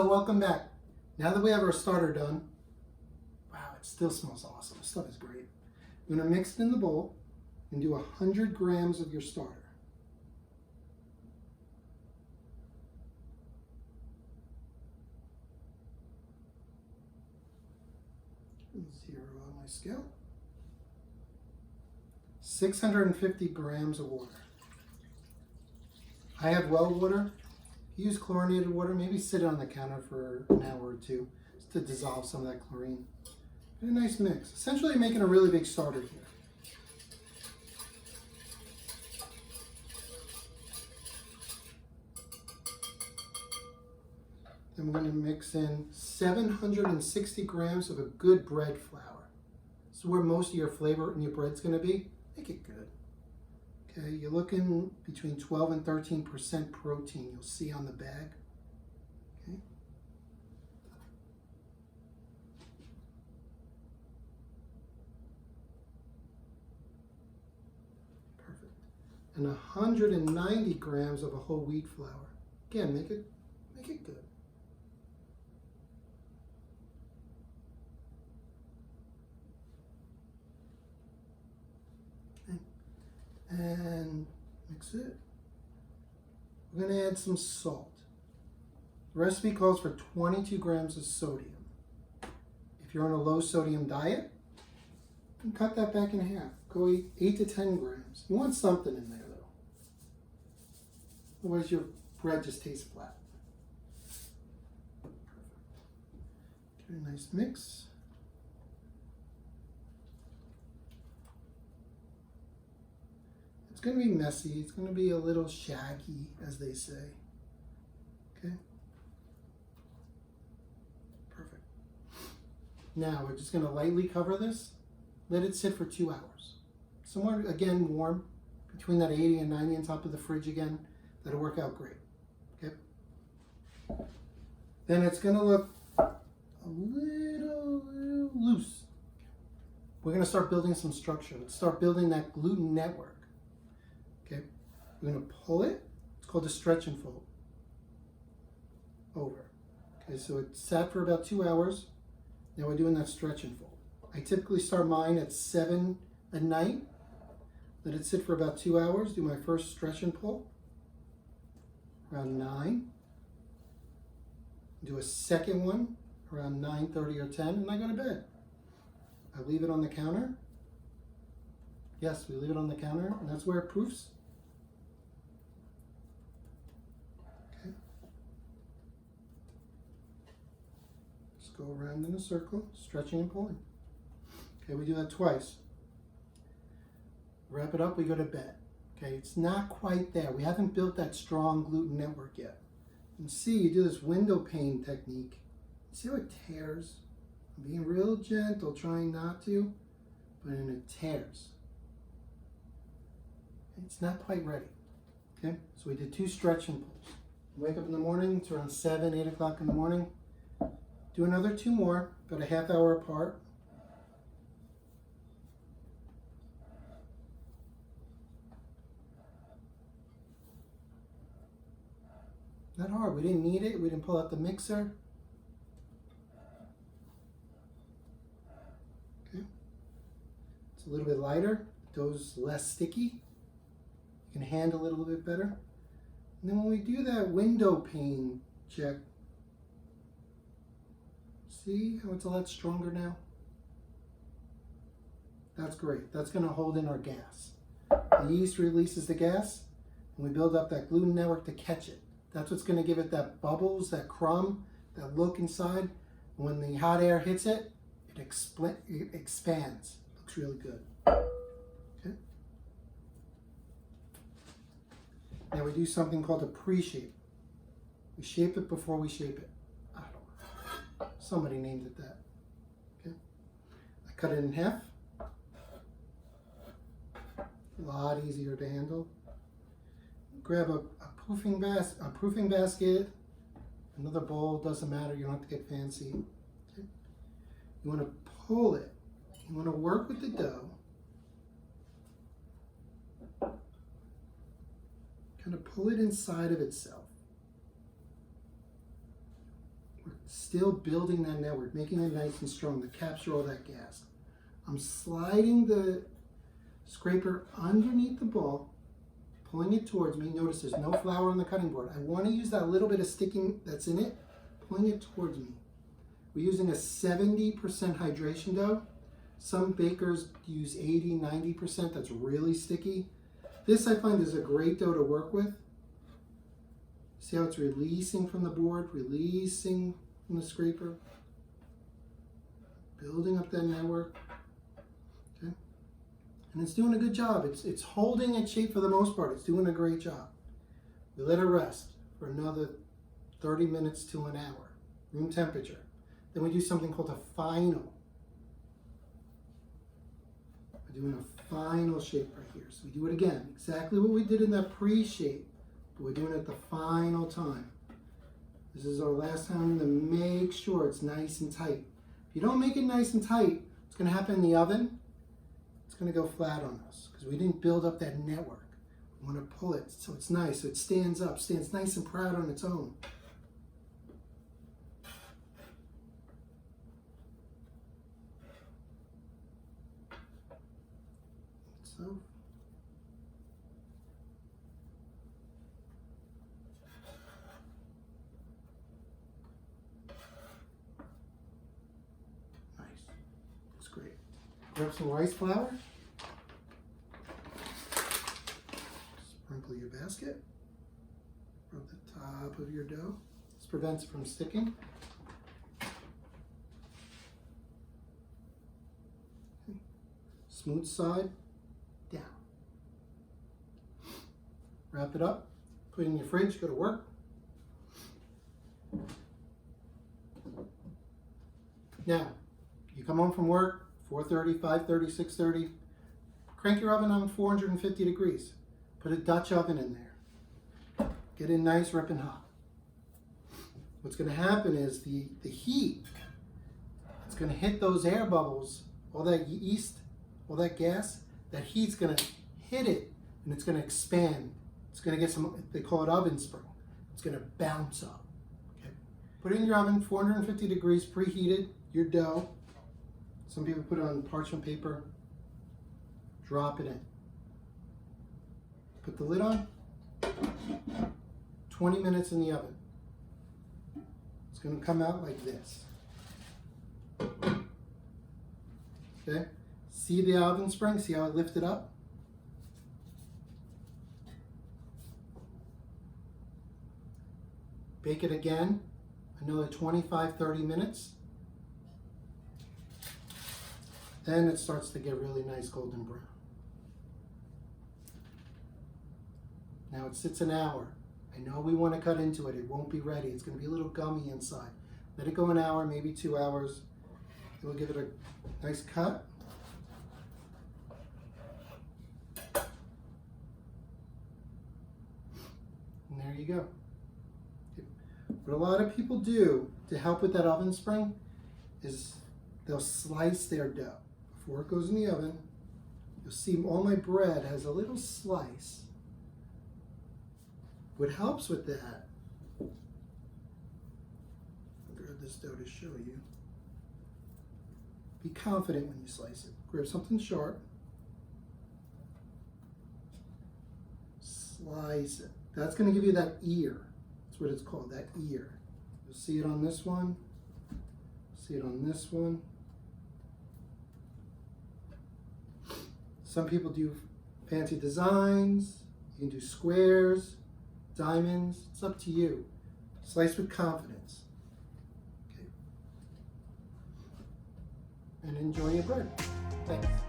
Hello, welcome back. Now that we have our starter done, wow, it still smells awesome. This stuff is great. I'm gonna mix it in the bowl and do 100 grams of your starter. Zero on my scale. 650 grams of water. I have well water. Use chlorinated water, maybe sit it on the counter for an hour or two just to dissolve some of that chlorine. And a nice mix. Essentially making a really big starter here. Then we're going to mix in 760 grams of a good bread flour. This is where most of your flavor in your bread's going to be. Make it good. Okay, you're looking between 12 and 13% protein, you'll see on the bag. Okay. Perfect. And 190 grams of a whole wheat flour. Again, make it good. And mix it. We're going to add some salt. The recipe calls for 22 grams of sodium. If you're on a low sodium diet, you can cut that back in half. Go 8 to 10 grams. You want something in there though. Otherwise your bread just tastes flat. Perfect. Give it a nice mix. It's going to be messy. It's going to be a little shaggy, as they say. Okay? Perfect. Now, we're just going to lightly cover this. Let it sit for 2 hours. Somewhere, again, warm. Between that 80 and 90 on top of the fridge again. That'll work out great. Okay? Then it's going to look a little loose. We're going to start building some structure. Let's start building that gluten network. Okay, we're going to pull it. It's called a stretch and fold. Over. Okay, so it sat for about 2 hours. Now we're doing that stretch and fold. I typically start mine at 7 at night. Let it sit for about 2 hours. Do my first stretch and pull. Around 9. Do a second one around 9:30 or 10, and I go to bed. I leave it on the counter. Yes, we leave it on the counter, and that's where it proofs. Okay. Just go around in a circle, stretching and pulling. Okay, we do that twice. Wrap it up, we go to bed. Okay, it's not quite there. We haven't built that strong gluten network yet. You can see, you do this window pane technique. See how it tears? I'm being real gentle, trying not to, but then it tears. It's not quite ready. Okay, so we did 2 stretch and pulls. Wake up in the morning, it's around 7, 8 o'clock in the morning. Do another 2 more, about a half hour apart. Not hard, we didn't need it, we didn't pull out the mixer. Okay, it's a little bit lighter, dough's less sticky. You can handle it a little bit better. And then when we do that window pane check, see how it's a lot stronger now? That's great. That's going to hold in our gas. The yeast releases the gas, and we build up that gluten network to catch it. That's what's going to give it that bubbles, that crumb, that look inside. When the hot air hits it, it expands. Looks really good. Okay. Now we do something called a pre-shape. We shape it before we shape it. I don't know. Somebody named it that. Okay. I cut it in half. A lot easier to handle. Grab a proofing basket, another bowl, doesn't matter, you don't have to get fancy. Okay. You want to pull it. You want to work with the dough. Kind of pull it inside of itself. still building that network, making it nice and strong to capture all that gas. I'm sliding the scraper underneath the ball, pulling it towards me. Notice there's no flour on the cutting board. I want to use that little bit of sticking that's in it, pulling it towards me. We're using a 70% hydration dough. Some bakers use 80, 90%. That's really sticky. This I find is a great dough to work with. See how it's releasing from the board, releasing from the scraper, building up that network. Okay, and it's doing a good job. It's holding its shape for the most part. It's doing a great job. We let it rest for another 30 minutes to an hour, room temperature. Then we do something called a final. We're doing a final shape right here. So we do it again, exactly what we did in that pre-shape, but we're doing it the final time. This is our last time to make sure it's nice and tight. If you don't make it nice and tight, what's going to happen in the oven? It's going to go flat on us because we didn't build up that network. We want to pull it so it's nice, so it stands up, stands nice and proud on its own. So. Nice. Looks great. Grab some rice flour. Sprinkle your basket. Rub the top of your dough. This prevents it from sticking. Okay. Smooth side down. Wrap it up. Put it in your fridge. Go to work. Now, you come home from work, 4:30, 5:30, 6:30. Crank your oven on 450 degrees. Put a Dutch oven in there. Get it nice, ripping hot. What's going to happen is the heat, it's going to hit those air bubbles, all that yeast, all that gas, that heat's going to hit it and it's going to expand. It's going to get some, they call it oven spring. It's going to bounce up. Okay. Put it in your oven, 450 degrees, preheated, your dough. Some people put it on parchment paper. Drop it in. Put the lid on. 20 minutes in the oven. It's going to come out like this. Okay? See the oven spring? See how it lifted up? Bake it again, another 25-30 minutes. Then it starts to get really nice golden brown. Now it sits an hour. I know we want to cut into it. It won't be ready. It's going to be a little gummy inside. Let it go an hour, maybe 2 hours. It will give it a nice cut. And there you go. What a lot of people do to help with that oven spring is they'll slice their dough. Before it goes in the oven, you'll see all my bread has a little slice. What helps with that, I'll grab this dough to show you. Be confident when you slice it. Grab something sharp. Slice it. That's going to give you that ear. That's what it's called, that ear. You'll see it on this one. See it on this one. Some people do fancy designs. You can do squares, diamonds. It's up to you. Slice with confidence. Okay. And enjoy your bread. Thanks.